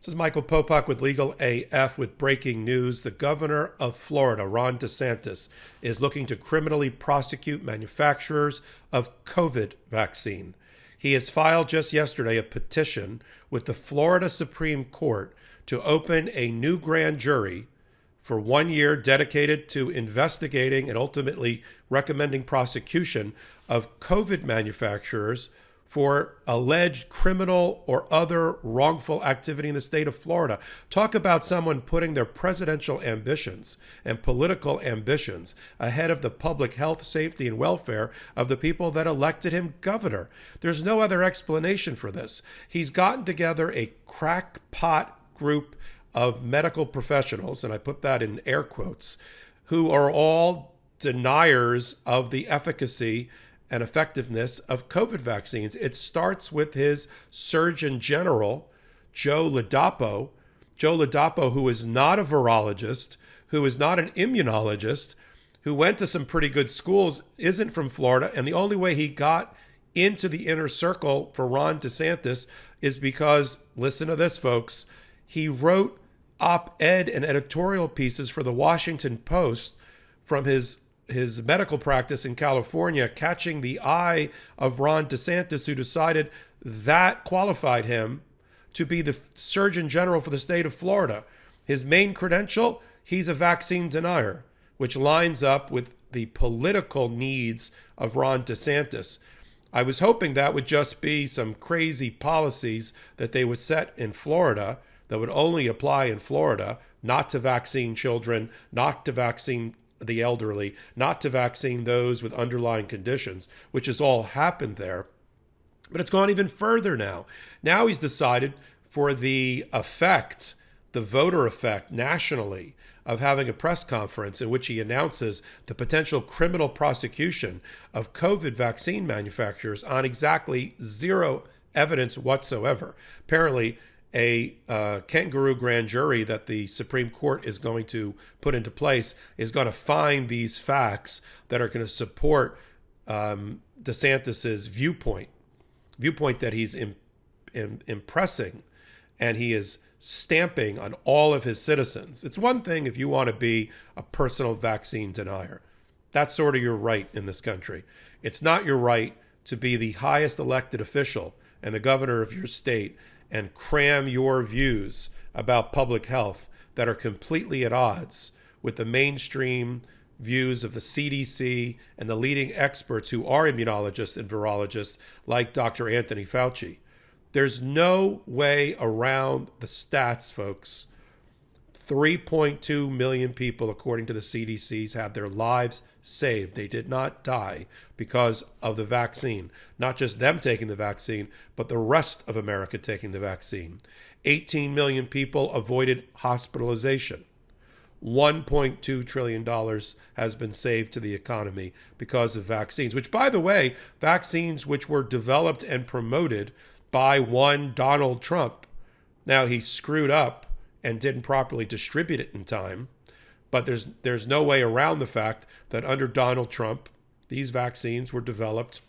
This is Michael Popok with Legal AF with breaking news. The governor of Florida, Ron DeSantis, is looking to criminally prosecute manufacturers of COVID vaccine. He has filed just yesterday a petition with the Florida Supreme Court to open a new grand jury for 1 year dedicated to investigating and ultimately recommending prosecution of COVID manufacturers for alleged criminal or other wrongful activity in the state of Florida. Talk about someone putting their presidential ambitions and political ambitions ahead of the public health, safety, and welfare of the people that elected him governor. There's no other explanation for this. He's gotten together a crackpot group of medical professionals, and I put that in air quotes, who are all deniers of the efficacy and effectiveness of COVID vaccines. It starts with his Surgeon General, Joe Ladapo. Joe Ladapo, who is not a virologist, who is not an immunologist, who went to some pretty good schools, isn't from Florida, and the only way he got into the inner circle for Ron DeSantis is because, listen to this, folks, he wrote op-ed and editorial pieces for the Washington Post from his medical practice in California, catching the eye of Ron DeSantis, who decided that qualified him to be the Surgeon General for the state of Florida. His main credential, he's a vaccine denier, which lines up with the political needs of Ron DeSantis. I was hoping that would just be some crazy policies that they would set in Florida that would only apply in Florida, not to vaccine children, not to vaccine the elderly, not to vaccine those with underlying conditions, which has all happened there. But it's gone even further now. Now he's decided for the effect, the voter effect nationally, of having a press conference in which he announces the potential criminal prosecution of COVID vaccine manufacturers on exactly zero evidence whatsoever. Apparently, a kangaroo grand jury that the Supreme Court is going to put into place is going to find these facts that are going to support DeSantis's viewpoint that he's impressing and he is stamping on all of his citizens. It's one thing if you want to be a personal vaccine denier. That's sort of your right in this country. It's not your right to be the highest elected official and the governor of your state and cram your views about public health that are completely at odds with the mainstream views of the CDC and the leading experts who are immunologists and virologists like Dr. Anthony Fauci. There's no way around the stats, folks. 3.2 million people, according to the CDC's, had their lives saved. They did not die because of the vaccine. Not just them taking the vaccine, but the rest of America taking the vaccine. 18 million people avoided hospitalization. $1.2 trillion has been saved to the economy because of vaccines, which, by the way, vaccines which were developed and promoted by one Donald Trump. Now, he screwed up and didn't properly distribute it in time. But there's no way around the fact that under Donald Trump, these vaccines were developed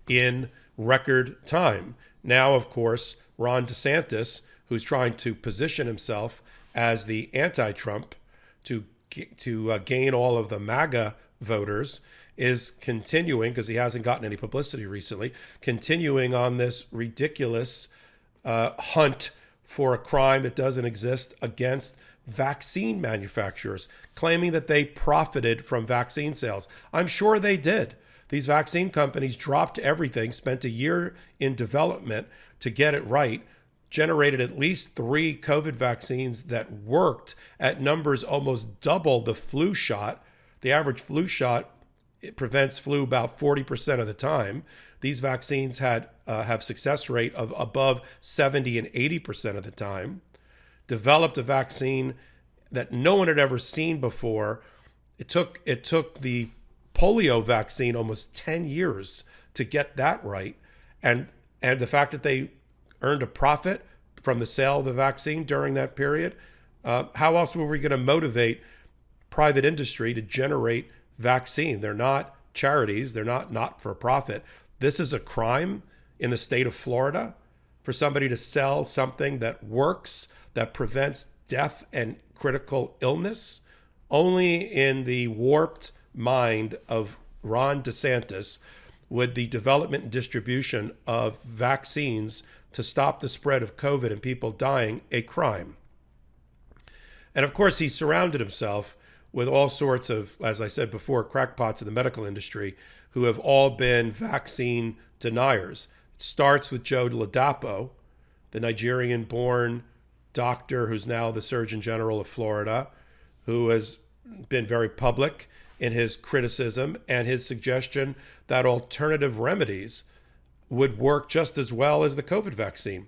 in record time. Now, of course, Ron DeSantis, who's trying to position himself as the anti-Trump to gain all of the MAGA voters, is continuing, because he hasn't gotten any publicity recently, continuing on this ridiculous hunt for a crime that doesn't exist against vaccine manufacturers, claiming that they profited from vaccine sales. I'm sure they did. These vaccine companies dropped everything, spent a year in development to get it right, generated at least 3 COVID vaccines that worked at numbers almost double the flu shot. The average flu shot, it prevents flu about 40% of the time. These vaccines have success rate of above 70 and 80% of the time. Developed a vaccine that no one had ever seen before. It took the polio vaccine almost 10 years to get that right. And the fact that they earned a profit from the sale of the vaccine during that period, how else were we going to motivate private industry to generate vaccine? They're not charities. They're not for-profit. This is a crime in the state of Florida. for somebody to sell something that works, that prevents death and critical illness? Only in the warped mind of Ron DeSantis would the development and distribution of vaccines to stop the spread of COVID and people dying a crime. And of course, he surrounded himself with all sorts of, as I said before, crackpots in the medical industry who have all been vaccine deniers. It starts with Joe Ladapo, the Nigerian-born doctor who's now the Surgeon General of Florida, who has been very public in his criticism and his suggestion that alternative remedies would work just as well as the COVID vaccine,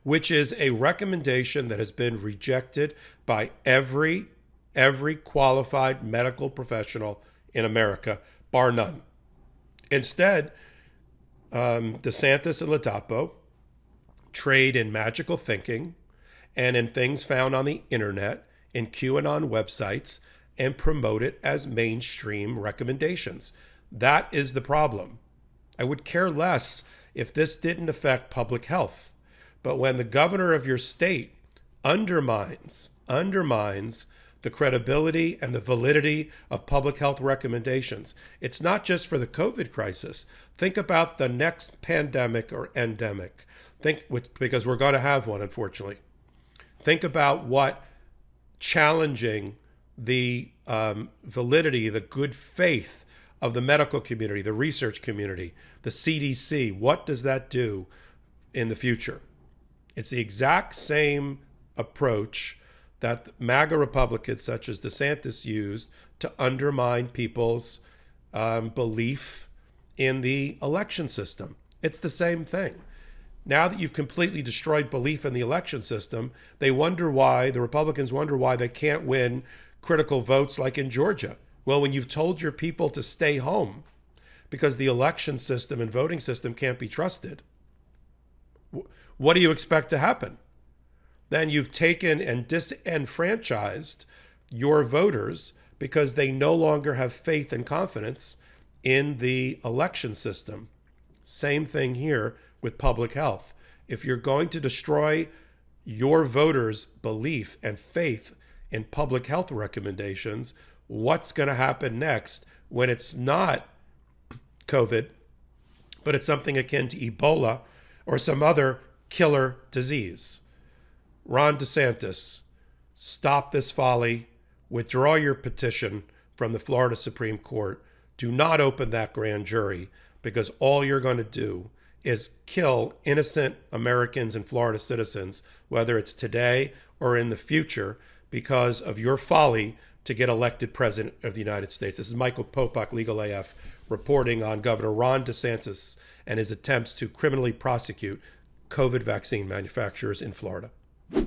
which is a recommendation that has been rejected by every qualified medical professional in America, bar none. Instead, DeSantis and Ladapo trade in magical thinking and in things found on the internet, in QAnon websites, and promote it as mainstream recommendations. That is the problem. I would care less if this didn't affect public health. But when the governor of your state undermines the credibility and the validity of public health recommendations, it's not just for the COVID crisis. Think about the next pandemic or endemic. Because we're going to have one, unfortunately. Think about what challenging the validity, the good faith of the medical community, the research community, the CDC, what does that do in the future? It's the exact same approach that MAGA Republicans such as DeSantis used to undermine people's belief in the election system. It's the same thing. Now that you've completely destroyed belief in the election system, the Republicans wonder why they can't win critical votes like in Georgia. Well, when you've told your people to stay home because the election system and voting system can't be trusted, what do you expect to happen? Then you've taken and disenfranchised your voters because they no longer have faith and confidence in the election system. Same thing here with public health. If you're going to destroy your voters' belief and faith in public health recommendations, what's going to happen next when it's not COVID, but it's something akin to Ebola or some other killer disease? Ron DeSantis, stop this folly. Withdraw your petition from the Florida Supreme Court. Do not open that grand jury, because all you're going to do is kill innocent Americans and Florida citizens, whether it's today or in the future, because of your folly to get elected president of the United States. This is Michael Popok, Legal AF, reporting on Governor Ron DeSantis and his attempts to criminally prosecute COVID vaccine manufacturers in Florida.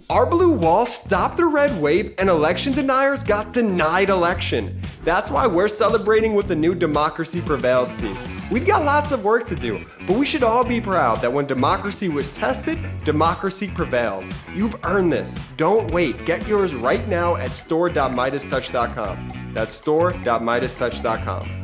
Our blue wall stopped the red wave and election deniers got denied election. That's why we're celebrating with the new Democracy Prevails team. We've got lots of work to do, but we should all be proud that when democracy was tested, democracy prevailed. You've earned this. Don't wait. Get yours right now at store.MeidasTouch.com. That's store.MeidasTouch.com.